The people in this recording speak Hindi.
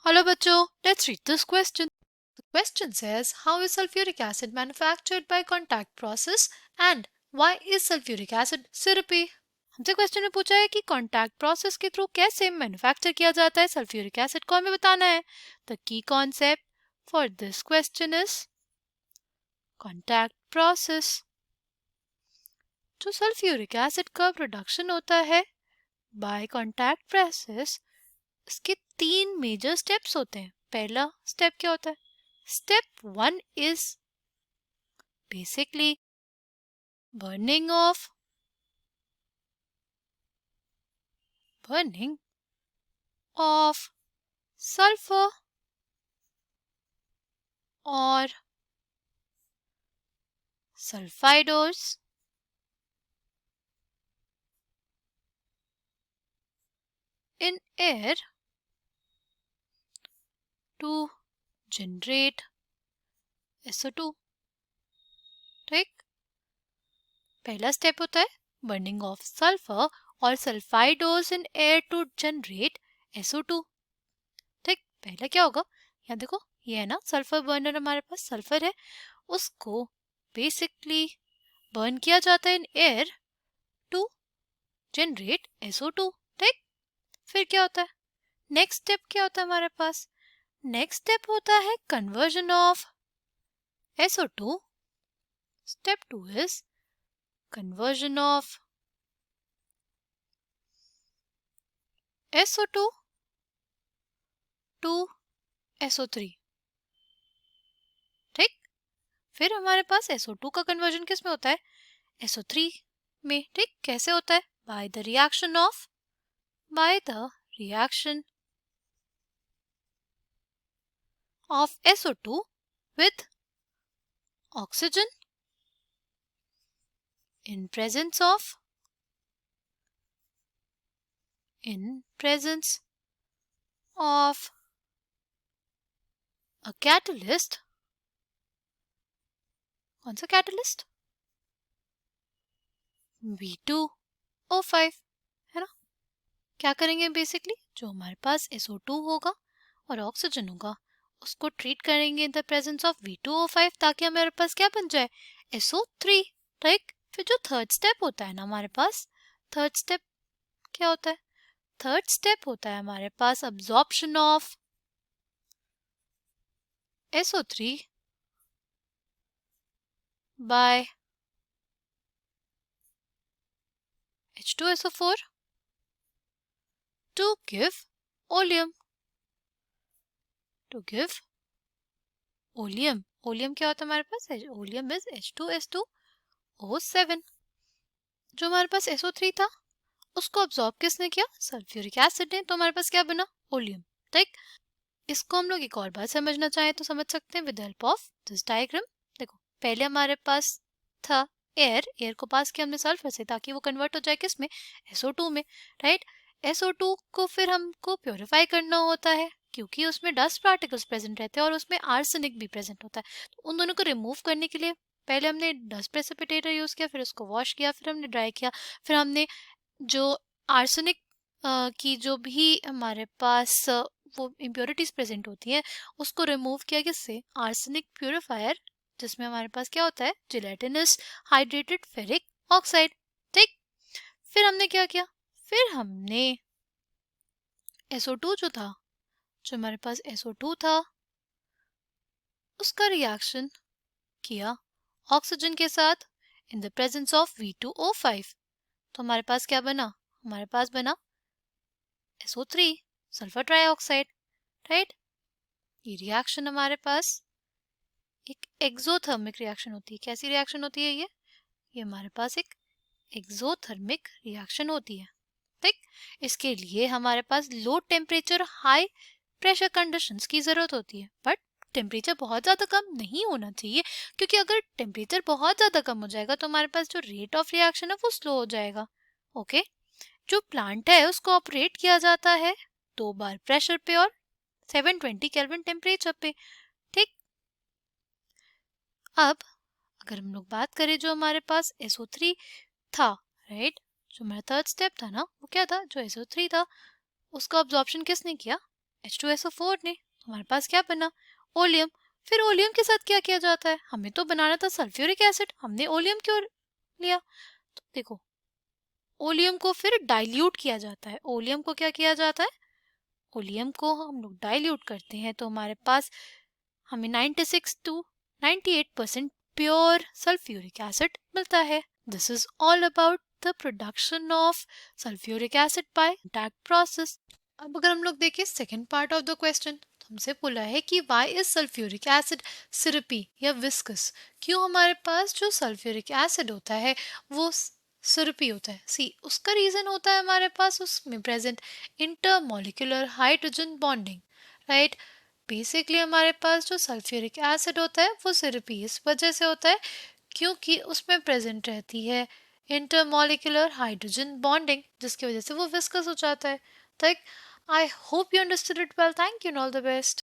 Hello bachcho, let's read this question. The question says, how is sulfuric acid manufactured by contact process and why is sulfuric acid syrupy? हमसे क्वेश्चन में पूछा है कि कॉन्टैक्ट प्रोसेस के थ्रू कैसे मैन्युफैक्चर किया जाता है सल्फ्यूरिक एसिड को हमें बताना है. The key concept for this question is contact process. जो सल्फ्यूरिक एसिड का प्रोडक्शन होता है बाय कॉन्टैक्ट प्रोसेस, इसके 3 मेजर स्टेप्स होते हैं. पहला स्टेप क्या होता है? Step 1 is basically burning of sulfur or sulfidors in air to generate SO2. ठीक, पहला स्टेप होता है बर्निंग ऑफ सल्फर और sulphides in air to generate SO2. ठीक, पहला क्या होगा? यहाँ देखो, ये है ना सल्फर बर्नर, हमारे पास सल्फर है, उसको बेसिकली बर्न किया जाता है इन एयर टू जनरेट SO2. ठीक, फिर क्या होता है? नेक्स्ट स्टेप क्या होता है हमारे पास? नेक्स्ट स्टेप होता है conversion of SO2. Step 2 is conversion of SO2 to SO3. ठीक, फिर हमारे पास SO2 का कन्वर्जन किस में होता है? SO3 में. ठीक, कैसे होता है? by the reaction of SO2 with oxygen in presence of a catalyst. कौन सा कैटलिस्ट? V2O5, है ना? क्या करेंगे बेसिकली? जो हमारे पास SO2 होगा और ऑक्सीजन होगा, उसको ट्रीट करेंगे in the presence of V2O5 ताकि हमारे पास क्या बन जाए? SO3. ठीक, फिर जो थर्ड स्टेप होता है ना हमारे पास, थर्ड स्टेप क्या होता है? थर्ड स्टेप होता है हमारे पास absorption of SO3 by H2SO4 to give oleum. oleum क्या होता है हमारे पास? oleum is H2S2O7. जो हमारे पास SO3 था उसको अब्सॉर्ब किसने किया? सल्फ्यूरिक एसिड ने. तो हमारे पास क्या बना? ओलियम. ठीक, इसको हम लोग एक और बात समझना चाहें तो समझ सकते हैं with help of this diagram. देखो, पहले हमारे पास था एयर को पास किया हमने सल्फर से ताकि वो कन्वर्ट हो जाए किस में? SO2 में. राइट, SO2 को फिर हमको प्योरीफाई करना होता है क्योंकि उसमें डस्ट पार्टिकल्स प्रेजेंट रहते हैं और उसमें आर्सेनिक भी प्रेजेंट होता है. तो उन दोनों को रिमूव करने के लिए पहले हमने डस्ट प्रेसिपिटेटर यूज किया, फिर उसको वॉश किया, फिर हमने ड्राई किया, फिर हमने जो आर्सेनिक की जो भी हमारे पास वो इम्प्योरिटीज प्रेजेंट होती हैं उसको रिमूव किया किससे? आर्सेनिक प्यूरिफायर, जिसमें हमारे पास क्या होता है? Gelatinous hydrated ferric oxide. ठीक, फिर हमने क्या किया? फिर हमने SO2 जो हमारे पास SO2 था उसका रिएक्शन किया ऑक्सीजन के साथ in the presence of V2O5. तो हमारे पास क्या बना? हमारे पास बना SO3 सल्फर ट्राइऑक्साइड. राइट, ये रिएक्शन हमारे पास एक एक्सोथर्मिक रिएक्शन होती है. कैसी रिएक्शन होती है ये हमारे पास एक एक्सोथर्मिक रिएक्शन होती है. ठीक, इसके लिए हमारे पास low temperature high pressure conditions की जरूरत होती है. बट टेम्परेचर बहुत ज़्यादा कम नहीं होना चाहिए क्योंकि अगर टेम्परेचर बहुत ज़्यादा कम हो जाएगा तो हमारे पास जो रेट ऑफ रिएक्शन है वो स्लो हो जाएगा. ओके, जो प्लांट है उसको ऑपरेट किया जाता है 2 बार प्रेशर पे और 720 केल्विन टेम्परेचर पे. ठीक, अब अगर हम लोग बात करें जो हमारे पास SO3 था, राइट, जो हमारा थर्ड स्टेप था ना, वो क्या था? जो SO3 था उसका अब्जॉर्प्शन किसने किया? H2SO4 ने, हमारे पास क्या बना, ओलियम। फिर ओलियम के साथ क्या किया जाता है, हमें तो बनाना था सल्फ्यूरिक एसिड, हमने ओलियम क्यों लिया। तो देखो, ओलियम को फिर डाइल्यूट किया जाता है। ओलियम को क्या किया जाता है, ओलियम को हम लोग डाइल्यूट करते हैं, तो हमारे पास हमें 96 to 98% प्योर सल्फ्यूरिक एसिड मिलता है। This is all about the production of sulphuric acid by contact process. अब अगर हम लोग देखें second part of the question, तो हमसे बोला है कि वाई इज सल्फ्यूरिक एसिड सिरपी या विस्कस। क्यों हमारे पास जो सल्फ्यूरिक एसिड होता है वो सिरपी होता है। सी, उसका रीजन होता है हमारे पास उसमें present intermolecular hydrogen bonding, right. Basically हमारे पास जो सल्फ्यूरिक एसिड होता है वो सिरपी इस वजह से होता है क्योंकि उसमें प्रेजेंट रहती है इंटरमोलिकुलर हाइड्रोजन बॉन्डिंग, जिसकी वजह से वो विस्कस हो जाता है। तो I hope you understood it well. Thank you and all the best.